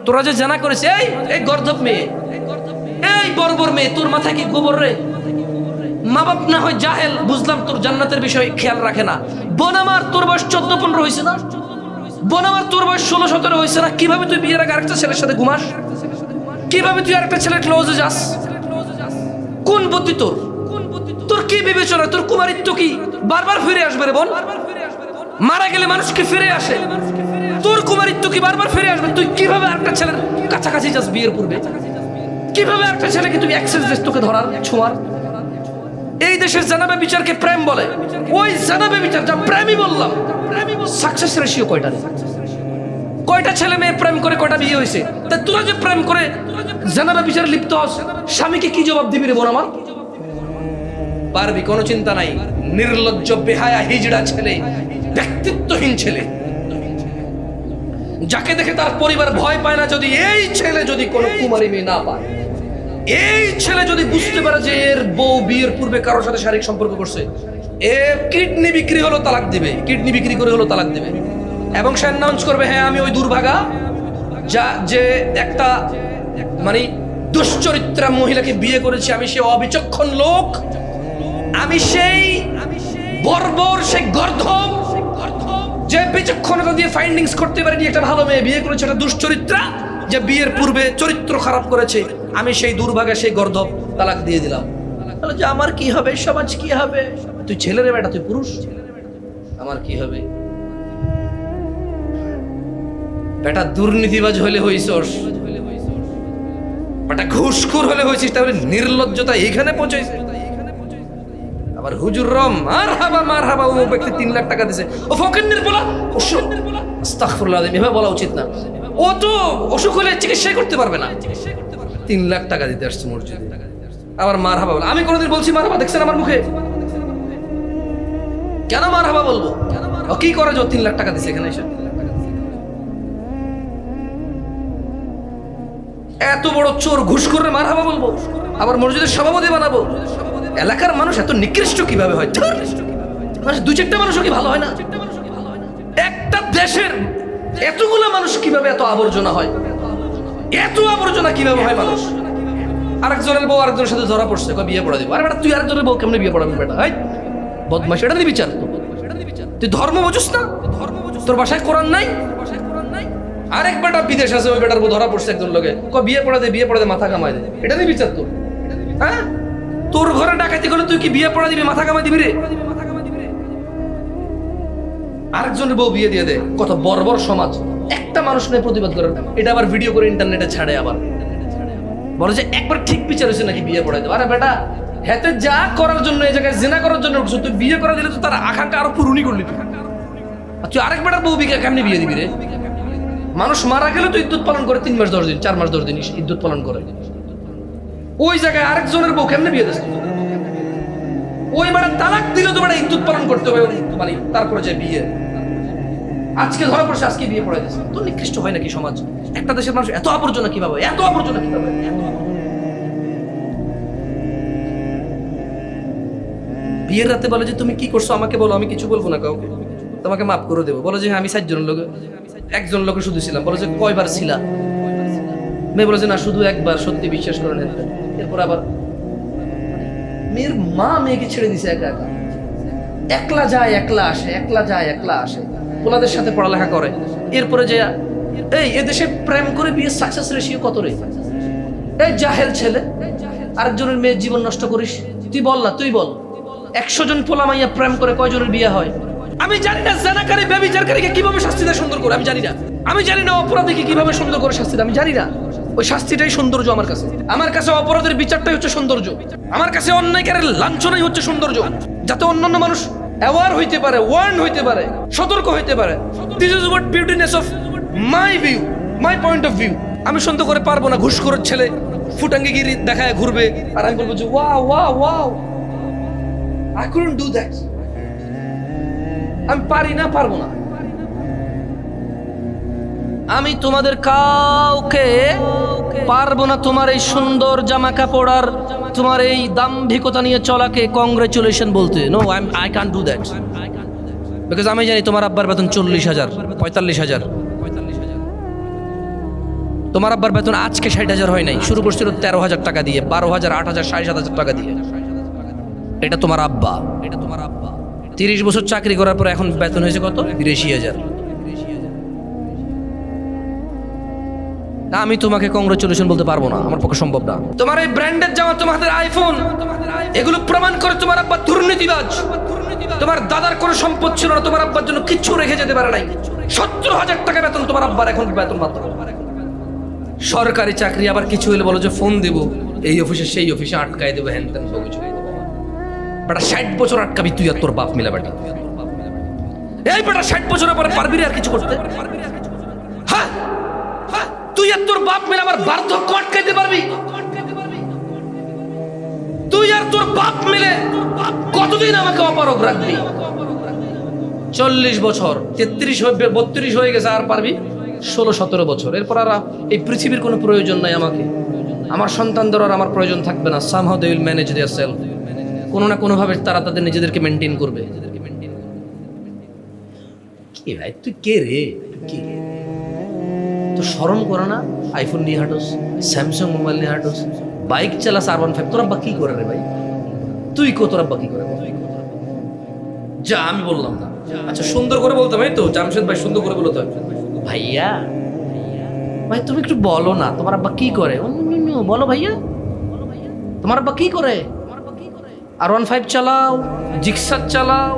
তোরা যে জানা করেছে, এই গর্ধব মেয়ে, এই বর্বর মেয়ে, তোর মাথায় কি গোবর রে? মা বাপ না হয় জাহেল, বুঝলাম তোর জান্নাতের বিষয়ে খেয়াল রাখে না। বোন আমার তোর বয়স 14-15 হয়েছে না? বোন আমার তোর বয়স 16-17 হয়েছে না? কিভাবে তুই বিয়ের আগে আরেকটা ছেলের সাথে ঘুমাস? কিভাবে তুই আরেকটা ছেলের ক্লোজে যাস? কোন বুদ্ধি তোর? তোর কি বিবেচনা? তোর কুমারিত্ব কি বারবার ফিরে আসবে রে বোন? মারা গেলে মানুষ কি ফিরে আসে? তোর কুমারিত্ব কি বারবার ফিরে আসবে? তুই কিভাবে আরেকটা ছেলের কাছাকাছি যাস বিয়ের পূর্বে? কিভাবে আরেকটা ছেলেকে তুই অ্যাক্সেস দিস তোকে ধরার, ছোঁয়ার? এই দেশের জানাবে বিচারকে প্রেম বলে। ওই জানাবে বিচার যা প্রেমই বললাম, সাকসেস রেশিও কয়টা রে? কয়টা ছেলে মেয়ে প্রেম করে কয়টা বিয়ে হয়েছে? তা তোরা যে প্রেম করে জানাবে বিচারে লিপ্ত হস, স্বামীকে কি জবাব দিবি রে বোন আমার? পারবি, কোনো চিন্তা নাই। নির্লজ্জ, বেহায়া, হিজড়া ছেলে, ব্যক্তিত্বহীন ছেলে, যাকে দেখে তার পরিবার ভয় পায় না। যদি এই ছেলে যদি কোনো কুমারী মেয়ে না পায়, এই ছেলে যদি বুঝতে পারে যে এর বউ বিয়ের পূর্বে কারোর সাথে শারীরিক সম্পর্ক করছে, এ কিডনি বিক্রি হলো তালাক দিবে, কিডনি বিক্রি করে হলো তালাক দিবে। এবং সে অ্যানাউন্স করবে, হ্যাঁ আমি ওই দুর্ভাগা যে একটা মানে দুশ্চরিত্রা মহিলাকে বিয়ে করেছি, আমি সেই অবিচক্ষণ লোক, আমি সেই বর্বর, সেই গর্ধব যে বিচক্ষণতা দিয়ে ফাইন্ডিংস করতে পারেনি একটা ভালো মেয়ে বিয়ে করেছে, একটা দুশ্চরিত্রা যে বিয়ের পূর্বে চরিত্র খারাপ করেছে, আমি সেই দুর্ভাগা, সেই গর্ধব, তালাক দিয়ে দিলাম। তাহলে যে আমার কি হবে, সমাজ কি হবে? তুই ছেলেরে বেটা, তুই পুরুষ, আমার কি হবে? বেটা দুর্নীতিবাজ হলে হইছস, বেটা ঘুষখোর হলে হয়েছিস, তাহলে নির্লজ্জতা এখানে পৌঁছেছে। আবার হুজুর রম মার হাবা, ও ব্যক্তি 3 লাখ টাকা দিছে, ও ফকিন্নির বলা, আস্তাগফিরুল্লাহ, এভাবে বলা উচিত না। ও তো অসুখ হলে চিকিৎসাই করতে পারবে না, 3 লাখ টাকা দিতে আসছে মসজিদে, আবার মার হাবা বলে। আমি কোনোদিন বলছি মার হাবা? দেখছেন আমার মুখে? কেন মার হাবা বলবো? ও কি করে যে 3 লাখ টাকা দিছে এখানে এসে? এত বড় চোর, ঘুষখোরের মার হাবা বলবো? আবার মসজিদের সভাপতি বানাবো? এলাকার মানুষ এত নিকৃষ্ট কিভাবে হয়? 2-4টা মানুষও কি ভালো হয় না? একটা দেশের এতগুলো মানুষ কিভাবে এত আবর্জনা হয়? এত আবর্জনা কিভাবে হয় মানুষ? আরেকজনের বউ আরেকজনের সাথে ধরা পড়ছে, বিয়ে পড়া দিব। আরে বেটা, তুই আরেকজনের বউ কেমনে বিয়ে পড়াবি বেটা? বদমাশ, এটা নিয়ে বিচার? তুই ধর্ম বুঝিস না? তোর বাসায় কোরআন নাই? আরেক বেটা বিদেশ আছে, ওই বেটার বউ ধরা পড়ছে একজন লোকে, বিয়ে পড়া দে, মাথা কামাই দে। এটা নিয়ে বিচার তোর? হ্যাঁ, তোর ঘরে ডাকাতি করে তুই কি বিয়ে পড়া দিবি, মাথা কামাই দিবি রে? আরেকজনের বউ বিয়ে দিয়ে দে। কত বর্বর সমাজ! একটা মানুষ নিয়ে প্রতিবাদ করে, এটা আবার ভিডিও করে ইন্টারনেটে ছাড়ে, আবার বলে যে একবার ঠিক বিচার হয়েছে নাকি বিয়ে পড়াই দেবো। আরে বেটা, হেতে যা করার জন্য, এই জায়গায় জেনা করার জন্য তুই বিয়ে করে দিলে তো তার আকাঙ্ক্ষা আরো পূরণই করলি তুই। আরেক বেটার বউ বিয়ে কেমনি বিয়ে দিবি রে? মানুষ মারা গেলে তো ইদ্যুৎ পালন করে 3 মাস 10 দিন, 4 মাস 10 দিন ইদ্যুৎ পালন করে। ওই জায়গায় আরেকজনের বউ কেমনে বিয়ে দিস? ওই বেটা তালাক দিলে তো বেটা ইদ্যুৎ পালন করতে হবে, মানে তারপরে যে বিয়ে। আজকে ধরা পড়ছে, আজকে বিয়ে পড়াই দিচ্ছে। তো নিকৃষ্ট হয় নাকি সমাজ? একটা দেশের মানুষ এত আবর্জনা কিভাবে, এত আবর্জনা কিভাবে? বিয়ের রাতে বলে যে তুমি কি করছো আমাকে বলো, আমি কিছু বলবো না কাউকে, তোমাকে মাফ করে দেবো। বলে যে আমি 7 জনের লোক, একজন লোকে শুধু ছিলাম। বলে যে কয়বার ছিলা? মেয়ে বলে যে না, শুধু একবার, সত্যি বিশ্বাস করে নেন। এরপর আবার মেয়ের মা মেয়েকে ছেড়ে দিছে একা একা, একলা যায় একলা আসে, একলা যায় একলা আসে, ওনাদের সাথে পড়ালেখা করে। এরপরে যে এদেশে প্রেম করে বিয়ে সাকসেস রেশিও কত রে? এই জাহেল ছেলে, আরেকজনের মেয়ের জীবন নষ্ট করিস? তুই বল না, তুই বল, 100 জন পোলা মাইয়া প্রেম করে কয়জনের বিয়ে হয়? আমি জানি না জানাকারী ব্যভিচারকারীকে কিভাবে শাস্তি দেয় সুন্দর করে, আমি জানি না। আমি জানি না অপরাধীকে কিভাবে সুন্দর করে শাস্তি দেয়, আমি জানি না। ওই শাস্তিটাই সৌন্দর্য আমার কাছে। আমার কাছে অপরাধের বিচারটাই হচ্ছে সৌন্দর্য। আমার কাছে অন্যায়কারের লাঞ্ছনাই হচ্ছে সৌন্দর্য, যাতে অন্যান্য মানুষ অ্যাওয়ার হইতে পারে, ওয়ার্ন হইতে পারে, সতর্ক হইতে পারে। This is what beautiness of my view, my point of view. আমি সুন্দর করে পারবো না ঘুষখোরের ছেলে ফুটাঙ্গিগিরি দেখায় ঘুরবে, আর আমি বলবো যে wow wow wow, I couldn't do that. আমি পারি না, পারবো না। আমি তোমাদের কাউকে পারবো না তোমার এই সুন্দর জামা কাপড় আর তোমার এই দাম্ভিকতা নিয়ে চলাকে কংগ্রেচুলেশন বলতে। No, I can't do that, because আমি জানি তোমার আব্বার বেতন 40,000, 45,000। তোমার আব্বার বেতন আজকে 60,000 হয় নাই, শুরু করছিল 13,000 টাকা দিয়ে, 12,000, 8,000, 7,500 টাকা দিয়ে। এটা তোমার আব্বা। 30 বছর চাকরি করার পর এখন বেতন হয়েছে কত? 83,000। আমি তোমাকে কংগ্রেচুলেশন বলতে পারবো না, আমার পক্ষে সম্ভব না। তোমার এই ব্র্যান্ডের জামা, তোমাদের আইফোন, এগুলো প্রমাণ করে তোমার আব্বা দুর্নীতিবাজ। তোমার দাদার কোনো সম্পদ ছিল না, তোমার আব্বার জন্য কিচ্ছু রেখে যেতে পারে নাই। 17,000 টাকা বেতন তোমার আব্বার এখন বেতন মাত্র। সরকারি চাকরি, আবার কিছু হলে বলো যে ফোন দেবো এই অফিসে সেই অফিসে আটকাই দেবো, হ্যান ত্যান সব কিছু। বেটা 60 বছর আটকাবি তুই আর তোর বাপ মিলা বেটা। এই বেটা 60 বছরের পরে পারবি আর কিছু করতে? হ্যাঁ, তুই আর তোর বাপ মিলে আমার বার্ধক্য আটকাইতে পারবি? তুই আর তোর বাপ মিলে কতদিন আমাকে অপারগ রাখবি? 40 বছর, 32 হয়ে গেছে, আর পারবি 16-17 বছর। এরপর আর এই পৃথিবীর কোনো প্রয়োজন নাই আমাকে, আমার সন্তানদের আর আমার প্রয়োজন থাকবে না। somehow they will manage their self, কোনো না কোনো ভাবে তারা তাদের নিজেদেরকে মেনটেন করবে। কি ভাই তুই কে রে? কি তো শরম করে না? আইফোন নিয়ে হাঁটোস, স্যামসাং মোবাইল নিয়ে হাঁটোস, বাইক চালাস R15। তোর আব্বা কি করে রে ভাই? তুই কো তোর আব্বা কি করে? যা, আমি বললাম না। আচ্ছা সুন্দর করে বলতে ভাই, তো জামশেদ ভাই সুন্দর করে বলতে হয়। ভাইয়া ভাই তুমি একটু বলো না তোমার আব্বা কি করে? বলো ভাইয়া, তোমার আব্বা কি করে? R15 চালাও, জিক্সার চালাও,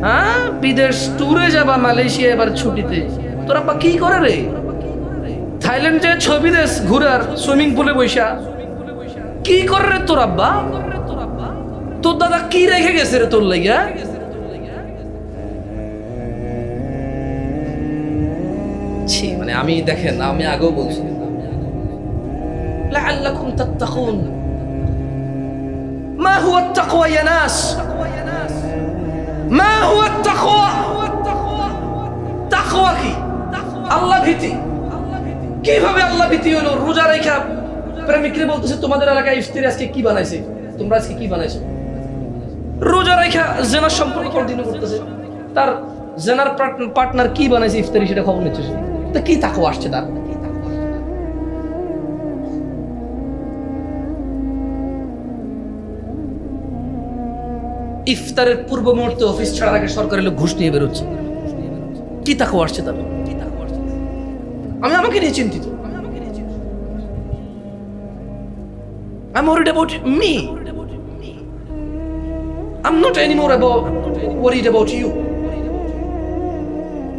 হ্যাঁ বিদেশ ট্যুরে যাবা, মালয়েশিয়া এবার ছুটিতে। তোর আব্বা কি করে রে? থাইল্যান্ডে ছবি দেশ ঘুরার, সুইমিং পুলে বৈশা কি করে রে তোর আব্বা? তোর দাদা কি রেখে গেছে রে তোর লাইগা? মানে আমি দেখেন, আমি আগেও বলছি লাআল্লাকুম তাত্তাকুন। মা হুয়া আত-তাকওয়া ইয়া নাস? মা হুয়া আত-তাকওয়া? তাকওয়া কি? আল্লাহ ভীতি। কিভাবে আল্লাহ ভীতি হলো? রোজা রাখা প্রেমিকরে বলতেছে তোমাদের এলাকায় ইফতারি আজকে কি বানাইছে, তোমরা আজকে কি বানাইছো? রোজা রাখা জেনার সম্পর্ক কন্টিনিউ করতেছে, তার জেনার পার্টনার কি বানাইছে ইফতারি সেটা খবর নিচ্ছে। তা কি তাকওয়া আসছে তার? ইফতারের পূর্ব মুহূর্তে অফিস ছাড়ার আগে সরকারের লোক ঘুষ নিয়ে বেরোচ্ছে। কি তাকওয়া আসছে তার? আমি আমাকে নিয়ে চিন্তিত। I'm worried about me. I'm not anymore worried about you.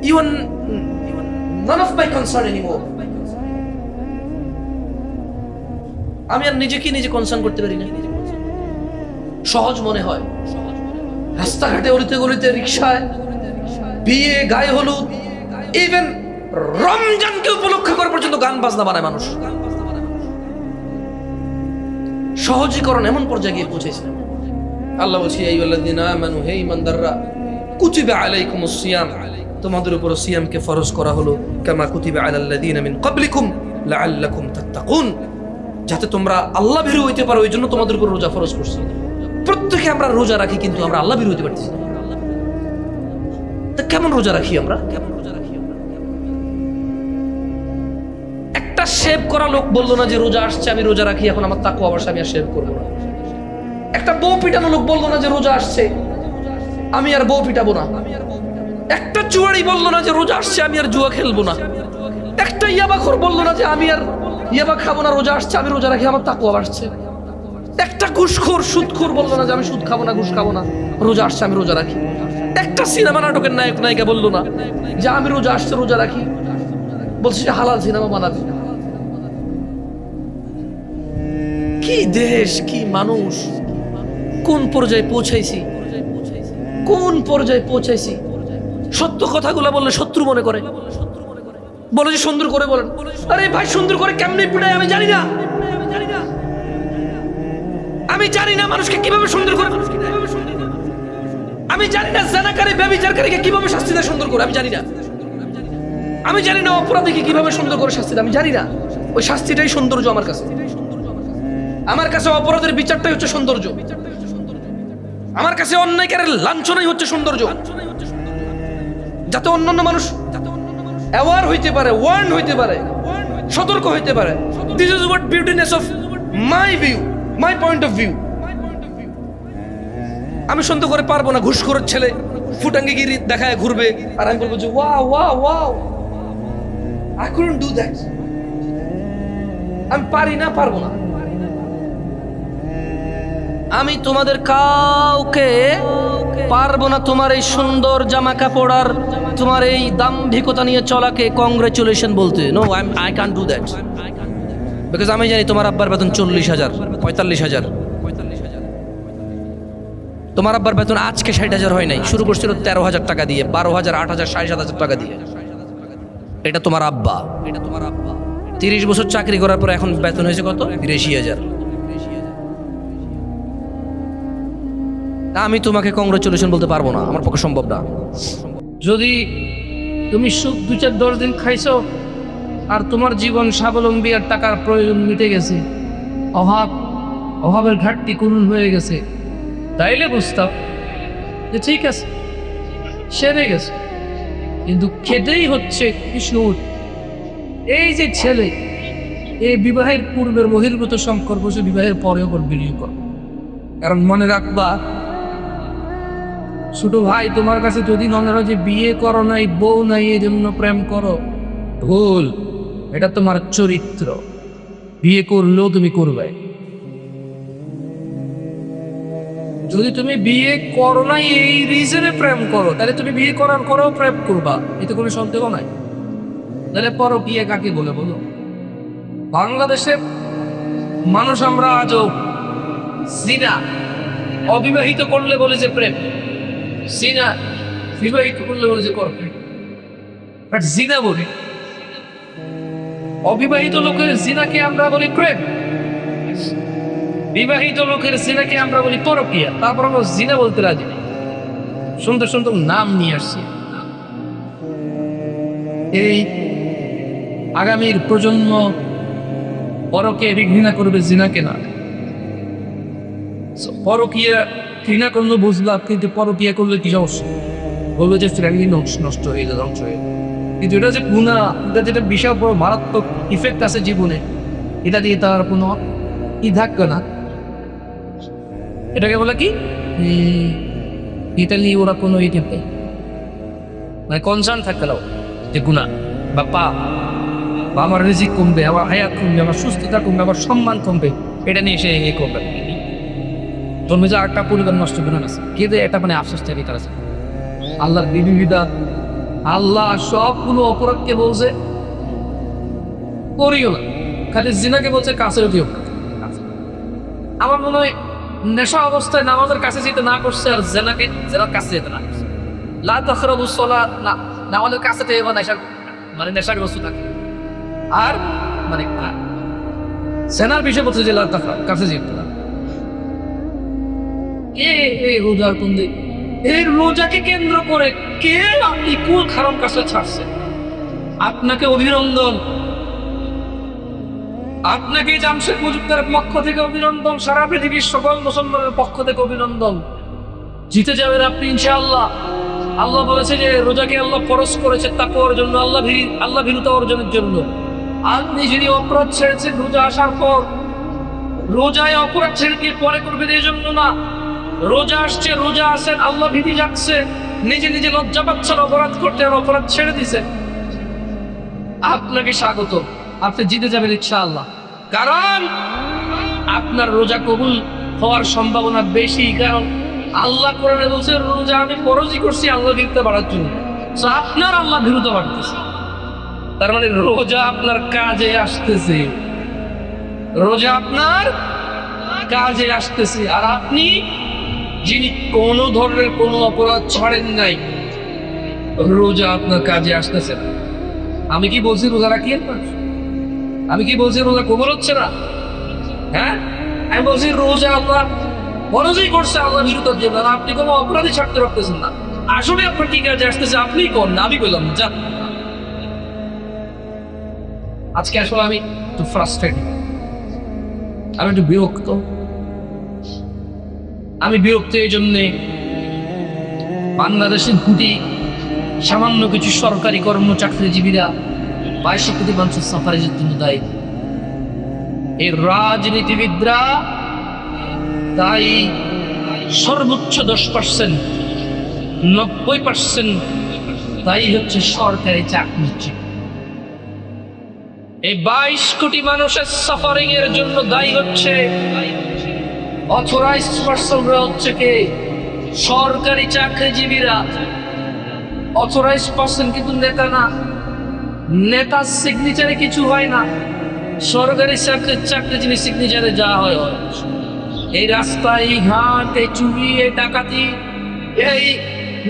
You are none of my concern anymore. আমি আর নিজেকে নিজে কনসার্ন করতে পারি না। সহজ মনে হয় রাস্তাঘাটে, অলিতে গলিতে, রিক্সায়, বিয়ে, গায়ে হলুদ, ইভেন রমজানকে উপলক্ষ করে পর্যন্ত গান বাজনা বানায় মানুষ। সহজীকরণ এমন পর্যায়ে গিয়ে পৌঁছেছে। আল্লাহ বলছে এই আল্লাযীনা আমানু, হে ঈমানদাররা, কুতিবা আলাইকুমুস সিয়াম, তোমাদের উপর সিয়ামকে ফরজ করা হলো, কামা কুতিবা আলাল লাযীনা মিন ক্বাবলিকুম লাআল্লাকুম তাত্তাকুন, যাতে তোমরা আল্লাহ ভীরু হইতে পারো, এই জন্য তোমাদের উপর রোজা ফরজ করছি। প্রত্যেকে আমরা রোজা রাখি, কিন্তু আমরা আল্লাহ ভীরু হইতে পারতেছি না। তা কেমন রোজা রাখি আমরা? একটা শেভ করা লোক বললো না যে রোজা আসছে আমি রোজা রাখি, এখন আমার তাকওয়া অবশ্য আমি আর শেভ করবো না। একটা বউ পিটানো লোক বললো না যে রোজা আসছে আমি আর বউ পিটাবো না। একটা জুয়ারি বললো না যে রোজা আসছে আমি আর জুয়া খেলবো না। একটা ইয়াবাখোর বললো না যে আমি আর ইয়াবা খাবো না, রোজা আসছে আমি রোজা রাখি, আমার তাকওয়া আসছে। একটা ঘুষখোর, সুদখোর বললো না যে আমি সুদ খাবো না, ঘুষ খাবো না, রোজা আসছে আমি রোজা রাখি। একটা সিনেমা নাটকের নায়ক নায়িকা বললো না যে আমি রোজা আসছে রোজা রাখি, বলছে যে হালাল সিনেমা বানাবি। কি দেশ, কি মানুষ, কোন পর্যায়ে পৌঁছাইছি, কোন পর্যায়ে পৌঁছাইছি। সত্য কথাগুলো বললে শত্রু মনে করে, বলে যে সুন্দর করে বলেন। আরে ভাই সুন্দর করে কেমনে পিটাই আমি জানি না, আমি জানি না মানুষকে কিভাবে সুন্দর করে, আমি জানি না জানাকারী ব্যভিচারকারীকে কিভাবে শাস্তি দেয় সুন্দর করে, আমি জানি না। আমি জানি না অপরাধীকে কিভাবে সুন্দর করে শাস্তি দেয়, আমি জানি না। ওই শাস্তিটাই সৌন্দর্য আমার কাছে। আমার কাছে অপরাধের বিচারটাই হচ্ছে সৌন্দর্য। আমার কাছে অন্যায়কারের লাঞ্ছনাই হচ্ছে সৌন্দর্য। যাতে অন্যান্য মানুষ অ্যাওয়ার হইতে পারে, ওয়ার্ন হইতে পারে সতর্ক হইতে পারে। This is what beautiness of my view, my point of view. আমি সন্দেহ করে পারবো না ঘুষখোরের ছেলে ফুটাঙ্গিগিরি দেখায় ঘুরবে আর আমি বলবো যে wow wow wow, I couldn't do that. আমি পারি না, পারবো না। আমি তোমাদের কাউকে পারবো না তোমার এই সুন্দর জামা কাপড় আর তোমার এই দাম্ভিকতা নিয়ে চলাকে কংগ্রেচুলেশন বলতে। No, I can do that, because আমি জানি তোমার আব্বার বেতন 40,000, 45,000। তোমার আব্বার বেতন আজকে 60,000 হয় নাই, শুরু করছিল 13,000 টাকা দিয়ে, 12,000, 8,000, 7,500 টাকা দিয়ে। এটা তোমার আব্বা, 30 বছর চাকরি করার পর এখন বেতন হয়েছে কত? 83,000। আমি তোমাকে কংগ্রেচুলেশন বলতে পারবো না, আমার পক্ষে সম্ভব না। যদি তুমি সুখ 2-4-10 দিন খাইছো আর তোমার জীবন স্বাবলম্বী আর টাকার প্রয়োজন মিটে গেছে, অভাবের ঘাটতি পূরণ হয়ে গেছে, তাইলে বুঝতাম যে ঠিক আছে, সেরে গেছে। কিন্তু খেতেই হচ্ছে কৃষ্ণউট। এই যে ছেলে, এই বিবাহের পূর্বের বহির্ভূত সম্পর্ক সে বিবাহের পরেও কন্টিনিউ কর। কারণ মনে রাখবা, ছোট ভাই, তোমার কাছে যদি মনে হয় যে বিয়ে করো নাই, বউ নাই, এই জন্য প্রেম করো, ভুল। এটা তোমার চরিত্র। বিয়ে করলেও তুমি করবে। যদি তুমি বিয়ে করো নাই এই রিজনে প্রেম করো, তাহলে তুমি বিয়ে করার পরেও প্রেম করবা, এতে কোনো সন্দেহ নাই। তাহলে পরকীয়া কাকে বলে বলো? বাংলাদেশে মানুষ আমরা আজও জিনা অবিবাহিত করলে বলে যে প্রেম, জিনা বিবাহিত করলে বলে যে করবে। বাট জিনা বলি, অবিবাহিত লোকের জিনাকে আমরা বলি প্রেম, বিবাহিত লোকের জিনাকে আমরা বলি পরকীয়া। তারপর আমরা জিনা বলতে রাজি নেই, সুন্দর সুন্দর নাম নিয়ে আসছি। এই আগামীর প্রজন্ম পরকে ঘৃণা করবে, জিনাকে না। পরকীয়া ঘৃণা করলে বুঝলাম, কিন্তু পরকীয়া করলে কি সমস্যা? বললো যে ফ্যামিলি নষ্ট হয়ে যায়, ধ্বংস হয়ে। কিন্তু এটা যে গুনাহ, এটা যেটা বিশাল বড় মারাত্মক ইফেক্ট আছে জীবনে, এটা দিয়ে তার কোনো ই থাকবে না। এটাকে বলে কি, এটা নিয়ে ওরা কোনো ই থাকবে মানে কনসার্ন থাকতে দাও যে গুনাহ বা পাপ, বা আমার রিজিক কমবে, আমার হায়াত কমবে, আমার সুস্থতা কমবে, আমার সম্মান কমবে, এটা নিয়ে সে এ করবে। জন্মে যে আরেকটা পরিবার নষ্ট করে আছে, কেঁদে এটা মানে আফসোস চাই তার আছে। আল্লাহর বিধিবিধান, আল্লাহ সবগুলো অপরাধকে বলছে করিও না, খালি জিনাকে বলছে কাছে দিও। আমার মনে হয় নেশা অবস্থায় নামাজের কাছে যেতে না করছে, আর জেনাকে জেনার কাছে যেতে না করছে। লা তাকরাবুস সালাত, না নামাজের কাছে থেকে নেশার মানে নেশার বস্তু থাকে। আর মানে জেনার বিষয় বলছে যে লা তাকরাব, কাছে যেতে না। এই রোজার বন্দি, এই রোজাকে কেন্দ্র করে কে আপনি কোন খারাপ কাজটা ছাড়ছে? আপনাকে অভিনন্দন, আপনাকে জামশেদ মজুমদারের পক্ষ থেকে অভিনন্দন, সারা পৃথিবীর সকল মুসলমানের পক্ষ থেকে অভিনন্দন। জিতে যাবেন আপনি ইনশাআল্লাহ। আল্লাহ বলেছে যে রোজাকে আল্লাহ ফরজ করেছে তাকওয়ার জন্য, আল্লাহ ভীরুতা অর্জনের জন্য। আপনি যদি অপরাধ ছেড়েছেন রোজা আসার পর, রোজায় অপরাধ ছেড়ে দিয়ে পরে করবেন এই জন্য না। রোজা আসছে, রোজা আসেন, আল্লাহ ভীতি যাচ্ছে, নিজে নিজে লজ্জা পাচ্ছেন অপরাধ করতে, আর অপরাধ ছেড়ে দিছেন, আপনাকে স্বাগত। আপনি জিতে যাবেন ইনশাআল্লাহ। কারণ আপনার রোজা কবুল হওয়ার সম্ভাবনা বেশি, কারণ আল্লাহ কোরআনে বলছে রোজা আমি ফরজই করছি আল্লাহ ভীরুতা বাড়ার জন্য। আপনার আল্লাহ ভীরুতা বাড়তেছে, তার মানে রোজা আপনার কাজে আসতেছে, রোজা আপনার কাজে আসতেছে। আর আপনি যিনি কোনো ধরনের কোনো অপরাধ ছাড়েন নাই, রোজা আপনার কাজে আসতেছে না। আমি কি বলছি রোজা রাখিয়েন না? আমি কি বলছি রোজা কবুল হচ্ছে না? হ্যাঁ, আমি বলছি রোজা আপনার ফরজই করছে আল্লাহ ভীরুতার জন্য, আপনি কোনো অপরাধী ছাড়তে পারতেছেন না। আসলে আপনার কি কাজে আসতেছে আপনিই করেন না, আমি বললাম যা। আজকে আসলে আমি একটু ফ্রাস্ট্রেটেড, আমি একটু বিরক্ত। আমি বিরক্ত এই জন্যে, বাংলাদেশের গুটি সামান্য কিছু সরকারি চাকরিজীবীরা 22 কোটি মানুষের সাফারিজের জন্য দায়ী। এই রাজনীতিবিদরা তাই সর্বোচ্চ 10%, 90% তাই হচ্ছে সরকারি চাকরি। এই 22 কোটি মানুষের সাফারিং এর জন্য দায়ী হচ্ছে অথরাইজড পার্সনরা, হচ্ছে কে? সরকারি চাকরিজীবীরা। অথরাইজড পার্সন কিন্তু নেতা না, নেতার সিগনেচারে কিছু হয় না, সরকারি চাকরিজীবী সিগনেচারে যা হয় হয়। এই রাস্তায়, এই ঘাট, এই চুরি, এই ডাকাতি, এই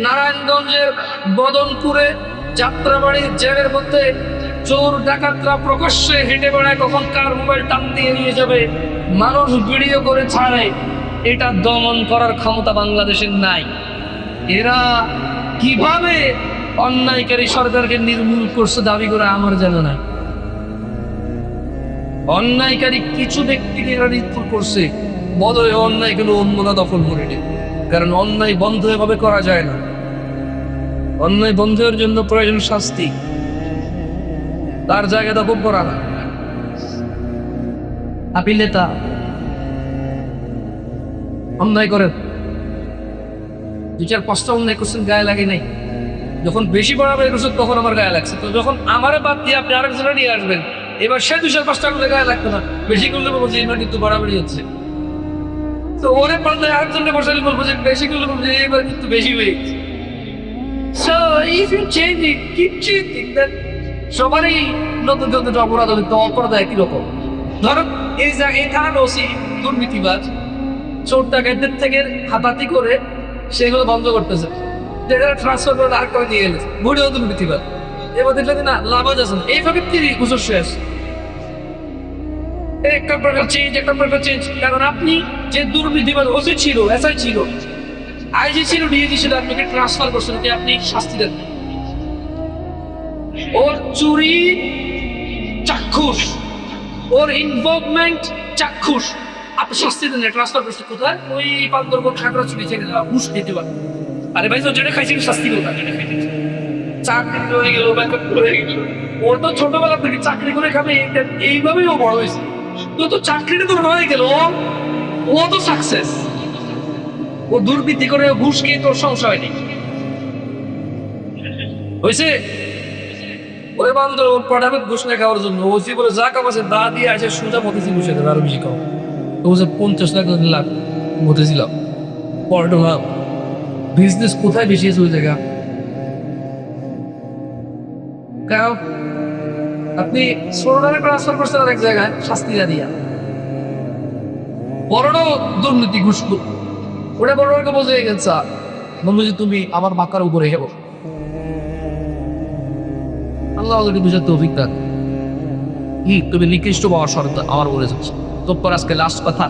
নারায়ণগঞ্জের বদনপুরে যাত্রাবাড়ির জেলের মধ্যে চোর ডাকাতরা প্রকাশ্যে হেঁটে বেড়ায়, কখন কার মোবাইল টান দিয়ে নিয়ে যাবে, মানুষ ভিডিও করে ছাড়ে। এটা দমন করার ক্ষমতা বাংলাদেশের নাই। এরা কিভাবে অন্যায়কারী সরকারকে নির্মূল করছে দাবি করে আমার জানা নাই। অন্যায়কারী কিছু ব্যক্তিকে এরা নির্মূল করছে, বদলে অন্যায়গুলো অন্যরা দখল করে নেয়। কারণ অন্যায় বন্ধ এভাবে করা যায় না। অন্যায় বন্ধের জন্য প্রয়োজন শাস্তি, তার জায়গা দখল করা না। আপনি নেতা, অন্যায় করেন, 2-4-5টা অন্যায় করছেন, গায়ে লাগে নাই। যখন বেশি বাড়াবাড়ি করছেন তখন আমার গায়ে লাগছে। তো যখন আমারে বাদ দিয়ে আপনি আরেকজনে নিয়ে আসবেন, এবার সে 2-4-5টা করলে গায়ে লাগতো না, বেশি করলে বলবো যে এবার কিন্তু বাড়াবাড়ি হচ্ছে। তো ওরে পাল্টে আরেকজনকে বসালে বলবো যে বেশি করলে বলবো যে এবার কিন্তু বেশি হয়ে গেছে। So if you change it, keep changing that. সবারই নতুন নতুন অপরাধ হবে, তো অপরাধ একই রকম। ধরো এই থানার ওসি দুর্নীতিবাজ, চোর ডাকাতদের থেকে হাতাহাতি করে সেগুলো বন্ধ করতেছে, ট্রান্সফার করে আর করে দিয়ে গেছে, বুড়িও দুর্নীতিবাজ। এবার দেখলে না লাভ আছে, এইভাবে 30 বছর শেষ। একটা প্রকার চেঞ্জ, একটা প্রকার চেঞ্জ। কারণ আপনি যে দুর্নীতিবাজ ওসি ছিল, এসআই ছিল, আইজি ছিল, ডিএজি ছিল, আপনাকে ট্রান্সফার করছেন, আপনি শাস্তি দেন। ওর চুরি চাক্ষুষ, ওর ইনভলভমেন্ট চাক্ষুষ, আপনি শাস্তি দেন, ট্রান্সফার করছেন কোথায়? ওই পান্তরপুর খাগড়াছড়ি ছেড়ে দেওয়া, ঘুষ খেতে পারে। আরে ভাই, যেটা খাইছে শাস্তি কোথায়? চাকরি হয়ে গেল, হয়ে গেল। ওর তো ছোটবেলা থেকে চাকরি করে খাবে, এইভাবেই ও বড় হয়েছে। তো চাকরিটা তো হয়ে গেল, ও তো সাকসেস। ও দুর্নীতি করে ঘুষ খেয়ে তোর সমস্যা হয়নি, হয়েছে? ওরে বান্ধব পড়াবে ঘুষ না খাওয়ার জন্য, ওসি বলে যা কামাছে দা দিয়ে আছে, সোজা মতেছি বসে দেবে, আরো বেশি খাও। তো বলছে 50 লাখ মতেছিলাম। পড়াটা ভাব, বিজনেস কোথায় বেশি আছে ওই জায়গা। কারণ আপনি 16 টাকা ট্রান্সফার করছেন আর এক জায়গায় শাস্তি দিয়া, বড়টাও দুর্নীতি ঘুষ, ওটা বড়টাকে বোঝে গেছে বলবো যে তুমি আমার মাকার উপরে হেব। আল্লাহ যদি বুঝাতে অভিজ্ঞতা তুমি নিকৃষ্ট পাওয়ার শর্ত আমার বলে যাচ্ছে। তোর আজকে লাস্ট কথা,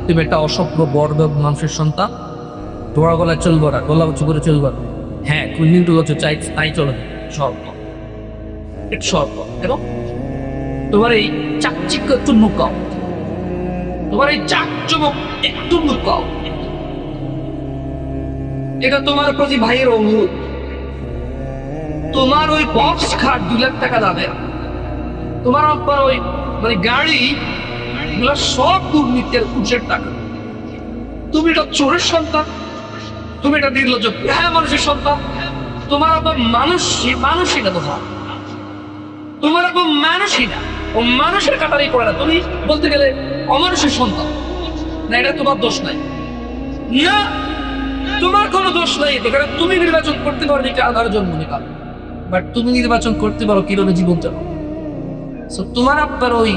তুমি একটা অসভ্য বড় মানুষের সন্তান, তোমার গলায় চলবো না, গলা উঁচু করে চলবো না। হ্যাঁ, কুইন্ডিং টু হচ্ছে চাই তাই চলে শর্ত, একটু শর্ত। এবং তোমার এই চাকচিক্য একটু নুকাও, তোমার এই চাকচমক একটু নুকাও। এটা তোমার প্রতি ভাইয়ের অনুরোধ। তোমার ওই বক্স খাট 2 লাখ টাকা দামে, তোমার আব্বার ওই মানে গাড়ি গুলো সব দুর্নীতির উৎসের টাকা। তুমি এটা চোরের সন্তান, তুমি এটা নির্লজ্জ হ্যাঁ মানুষের সন্তান। তোমার আব্বা মানুষই না, তোমার আব্বা মানুষই না, ও মানুষের কাতারই পড়ে না। তুমি বলতে গেলে অমানুষের সন্তান না, এটা তোমার দোষ নাই। না, তোমার কোনো দোষ নাই। এখানে তুমি নির্বাচন করতে পারো যে আধার জন্ম নিকা, বাট তুমি নির্বাচন করতে পারো কিভাবে জীবন চালাও। তোমার আব্বার ওই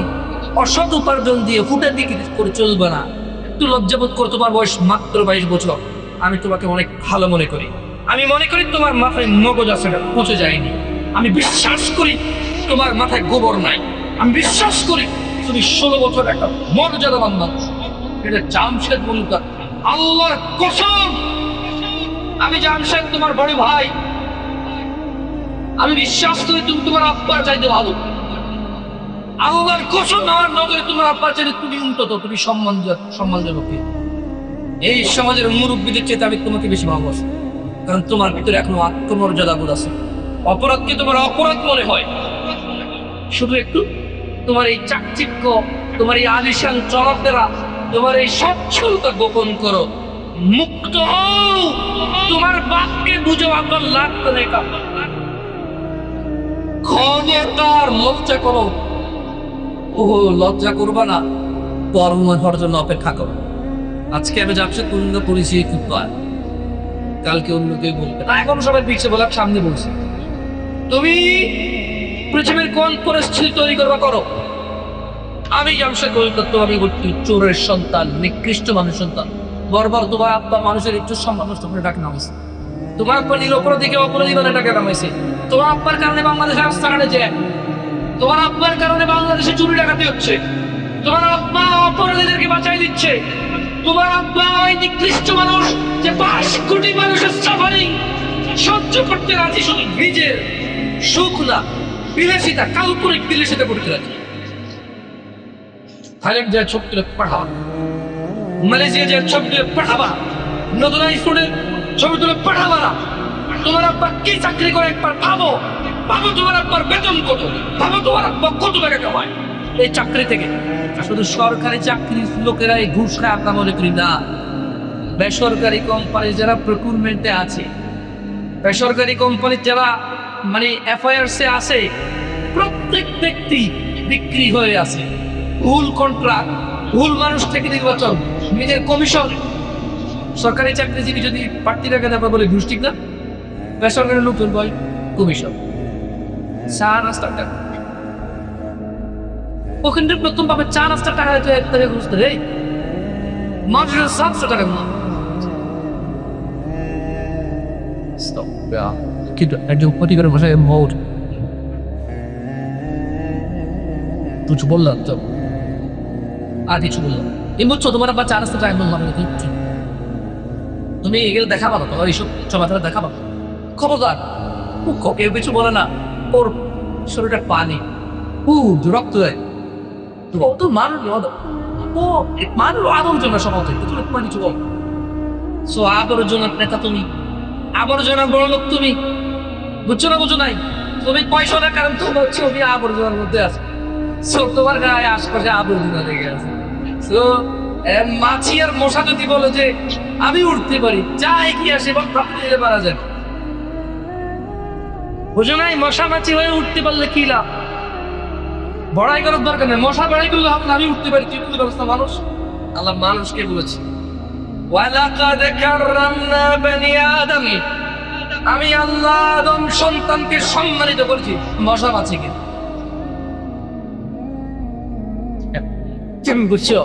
অসৎ উপার্জন দিয়ে ফুটে দিকে করে চলবে না। একটু লজ্জাবোধ করো, তোমার বয়স মাত্র 22 বছর। আমি তোমাকে অনেক ভালো মনে করি, আমি মনে করি তোমার মাথায় মগজ আছে, পচে যায়নি। আমি বিশ্বাস করি তোমার মাথায় গোবর নাই। আমি বিশ্বাস করি তুমি 16 বছর একটা মর্যাদাবান মানুষ। এটা জামশেদ মুলুকার, আল্লাহর কসম। আমি জামশেদ তোমার বড় ভাই, আমি বিশ্বাস করি তুমি তোমার আব্বার চাইতে ভালো। আল্লাহর কসম, আমার নজরে তোমার আব্বার চাইতে তুমি উন্নত, তুমি সম্মানজনক। এই সমাজের মুরব্বীদের চেয়ে আমি তোমাকে বেশি ভালোবাসি, কারণ তোমার ভিতরে এখনো আত্মমর্যাদা বোধ আছে। অপরাধকে তোমার অপরাধ মনে হয়, শুধু একটু তোমার এই চাকচিক্য, তোমার এই আলিশান চলাফেরা, তোমার এই সচ্ছলতা গোপন করো, মুক্ত হও। তোমার বাপকে বুঝো আপনার লাগতো না, ক্ষমতার লজ্জা করো। ও লজ্জা করবা না, কর্ম হওয়ার জন্য অপেক্ষা করো। আজকে আমি জামশেদপুর পরিচয় কিন্তু কালকে অন্য কেউ বলবে না। এখন সবাই পিছিয়ে বলার সামনে বলছে। তুমি পৃথিবীর কোন পরিস্থিতি তৈরি করবা করো, আমি জামশেদপুর আমি বলছি চোরের সন্তান, নিকৃষ্ট মানুষের সন্তান। বরবার তোমার আব্বা মানুষের একটু সম্মান নষ্ট করে ডাকে নামাইছে, তোমার আব্বা নিরপরাধীকে অপরাধী বলে ডাকে নামাইছে, তোমার আব্বার কারণে বাংলাদেশে রাস্তাঘাটে যায়, তোমার আব্বার কারণে বাংলাদেশে চুরি ডাকাতি হচ্ছে, তোমার আব্বা অপরাধীদেরকে বাঁচাই দিচ্ছে, তোমার আব্বা ওই নিকৃষ্ট মানুষ যে 5 কোটি মানুষের সাফারিং সহ্য করতে রাজি, শুধু নিজের সুখ না, বিলাসিতা, কাল্পনিক বিলাসিতা করতে রাজি। থাইল্যান্ড যায় ছবি তুলে পাঠাবা, মালয়েশিয়া যায় ছবি তুলে পাঠাবা, নতুন আইফোনের ছবি তুলে পাঠাবা না। তোমার আব্বা কি চাকরি করে একবার ভাবো, ভাবো তোমার আব্বার বেতন কত, ভাবো তোমার আব্বা কত টাকা কামায় এই চাকরি থেকে। শুধু সরকারি চাকরির লোকেরা এই ঘুষ খায় আপনার মনে করি না, বেসরকারি কোম্পানি যারা প্রকুরমেন্টে আছে, বেসরকারি কোম্পানির যারা মানে এফআইআরসে আছে, প্রত্যেক ব্যক্তি বিক্রি হয়ে আছে। ভুল কন্ট্রাক্ট, ভুল মানুষ থেকে নির্বাচন, নিজের কমিশন। সরকারি চাকরিজীবী যদি প্রার্থী টাকা দেওয়া বলে ঘুষ, ঠিক না? বেসরকারি নতুন বয় কমিশন, 4 রাস্তার টাকা। ওখান থেকে প্রথম পাবে 4 রাস্তার টাকা থেকে ঘুষ দেয় মানুষের 700 টাকা। কিন্তু একজন ক্ষতিকর ভাষায় মোট কিছু বললাম তো, আর কিছু বললাম এই বুঝছো, তোমার আবার 4 রাস্তা টাকা বললাম, তুমি এগুলো দেখা পাবো, তোমার এইসব চলাফেরা দেখা পাবো। খবরদার কেউ কিছু বলে না, ওর শরীরটা পানি রক্ত দেয়, ও তো মানুষ ও মানুষ আবর্জনা সমাজ, তোমার কিছু বল। সো আবর্জনার নেতা তুমি, আবর্জনা বড় লোক তুমি, বুঝছো না? বুঝো নাই তুমি পয়সা না, কারণ তোমার ছবি আবর্জনার মধ্যে আছে। সো তোমার গায়ে আশপাশে আবর্জনা লেগে আছে। সো মাছি আর মশা যদি বলে যে আমি উঠতে পারি, যা এগিয়ে আসে এবং প্রাপ্তি দিতে পারা যায়, বুঝো নাই? মশা মাছি হয়ে উঠতে পারলে কি লাভ? বড়াই করার দরকার নেই, মশা বড়াই করলে হবে না, আমি উঠতে পারি, তুই তুই ব্যবস্থা। মানুষ, আল্লাহ মানুষকে বলেছি ওয়ালাকাদ কাররামনা বনি আদম, আমি আল্লাহ আদম সন্তানকে সম্মানিত করেছি, মশা মাছিকে। তুমি বুঝছো?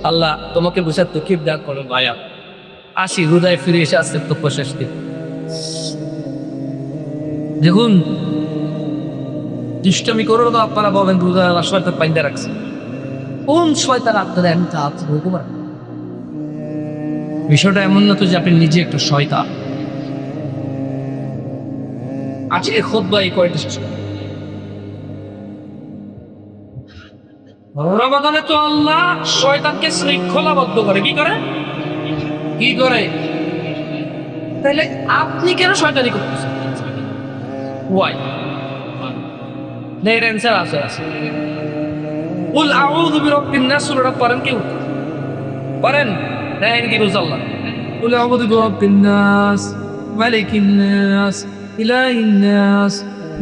আল্লাহ তোমাকে বুঝার তৌফিক দান করো ভাইয়া। আসি হৃদয় ফিরে এসে আসতে তো প্রশেষ দিন। দেখুন দুষ্টামি করো তো আপনারা বলেন শয়তান পাইন্দা রাখছে, কোন শয়তান আপনারা এমন হুকুমার? বিষয়টা এমন না তো যে আপনি নিজে একটা শয়তান। আজকে খুতবা এই কয়টা শেষ, রমাদানে তো আল্লাহ শয়তানকে শৃঙ্খলাবদ্ধ করে। কি করে? কি করে? তাহলে আপনি কেন শয়তানি করতেছেন? ওয়াই এর অ্যান্সার আছে। কুল আউযু বিরাব্বিন নাস সূরাটা পড়েন, কেউ পড়েন দেখেন কি বলছে আল্লাহ। কুল আউযু বিরাব্বিন নাস মালিকিন নাস ইলাহিন নাস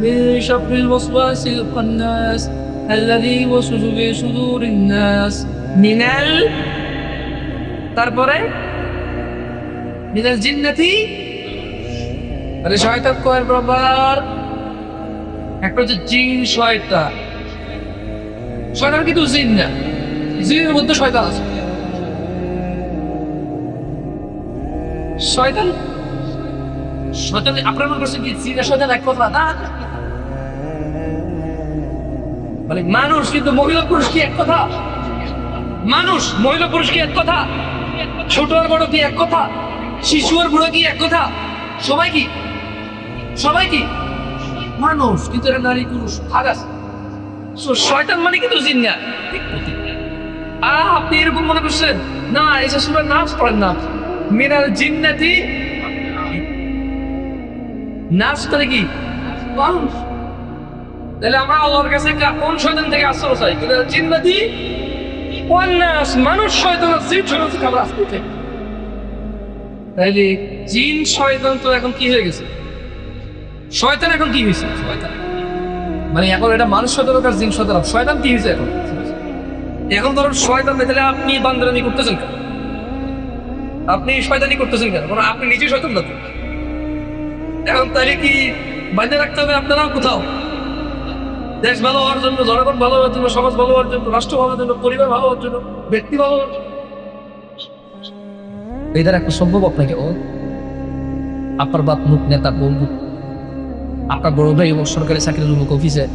মিন শাররিল ওয়াসওয়াসিল খান্নাস আল্লাযী ইউওয়াসওয়াসু ফি সুদুরিন নাস মিনাল, তারপরে মিনাল জিন্নাতি, আরে শয়তান কয়ের প্রকার, একটা হচ্ছে জিন শয়তান। শয়তান কিন্তু জিন না, জিনের মধ্যে শয়তান আছে। শয়তান শয়তান আপনার মনে করছেন কি জিন আর শয়তান এক কথা না? মানে মানুষ কিন্তু মহিলা পুরুষ কি এক কথা? মানুষ মহিলা পুরুষ কি এক কথা? ছোট আর বড় কি এক কথা? শিশু আর বুড়ো কি এক কথা? সবাই কি মানুষ, কিন্তু এরা নারী পুরুষ ভাগ আছে। শয়তান মানে কিন্তু জিন না। আপনি এরকম মনে করছেন না? এসে সূরা নাস পড়েন না, মিনাল জিন্নাতি নাস, তাহলে কি মানুষ? তাহলে আমরা আল্লাহর কাছে কোন শয়তান থেকে আশ্রয় চাই? জিন্নাতি ওয়ান্নাস, মানুষ শয়তান আর জিন শয়তান থেকে আমরা আশ্রয় চাই। তাইলে জিন শয়তান তো এখন কি হয়ে গেছে? শয়তান এখন কি হয়েছে? শয়তান মানে এখন এটা মানুষ শয়তান আর জিন শয়তান, শয়তান কি হয়েছে এখন? এখন ধরুন শয়তান, তাহলে আপনি বান্দরানি করতেছেন কেন? আপনি শয়তানি করতেছেন কেন? কারণ আপনি নিজে শয়তান না তো। এখন তাহলে কি বাইরে রাখতে হবে আপনারাও কোথাও? দেশ ভালো হওয়ার জন্য, জনগণ ভালো হওয়ার জন্য, সমাজ ভালো হওয়ার জন্য, রাষ্ট্র ভালো হওয়ার জন্য, পরিবার ভালো হওয়ার জন্য, ব্যক্তি ভালো হওয়ার জন্য। এদের একটা সম্ভব আপনাকে ও আপনার বাপ মুখ নেতা বন্ধু, আপনার বড় ভাই ও সরকারি চাকরির লোক অফিসে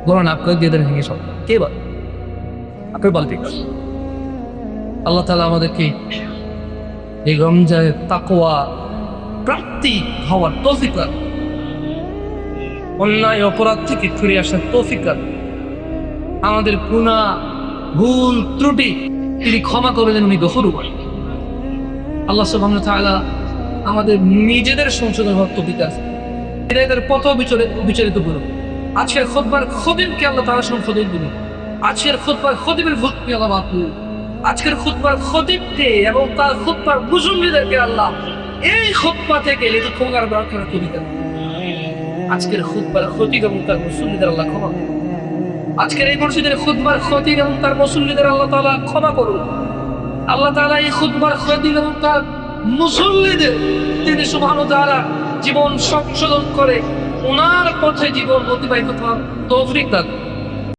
বলেন আপনাকে দিয়ে দেন ভেঙে সব কে বল? আপনার বল ঠিক আছে। আল্লাহ তাআলা আমাদেরকে এই রমজানের তাকওয়া প্রাপ্তি হওয়ার তৌফিক দান, অন্যায় অপরাধ থেকে ফিরে আসার তৌফিক দান, আমাদের গুনাহ ভুল ত্রুটি তিনি ক্ষমা করে দেন, উনি গফুর করেন। আল্লাহ সুবহানাহু ওয়া তাআলা আমাদের নিজেদের সংশোধন হওয়ার তৌফিক আছে, হৃদয়ের পথ বিচারিত করুন। আজকের খুতবার খতিবকে আল্লাহ তাআলা সংশোধন করুন। আজকের খুতবার খতিবের ভক্তি আল্লাহ মাফ করুন। আজকের খুতবার খতিবকে এবং তার খুতবার মুসল্লিদেরকে আল্লাহ এই খুতবা থেকে লিতখোগার বরকতের কবিতা। আজকের খুতবার খতিব এবং তার মুসল্লিদের আল্লাহ ক্ষমা করুন। আজকের এই মসজিদের খুতবার খতিব এবং তার মুসল্লিদের আল্লাহ তাআলা ক্ষমা করুন। আল্লাহ তাআলা এই খুতবার খতিব এবং তার মুসল্লিদের তিনি সুবহানাহু ওয়া তাআলা জীবন সংশোধন করে ওনার পথে জীবন অতিবাহিত করার তৌফিক দান।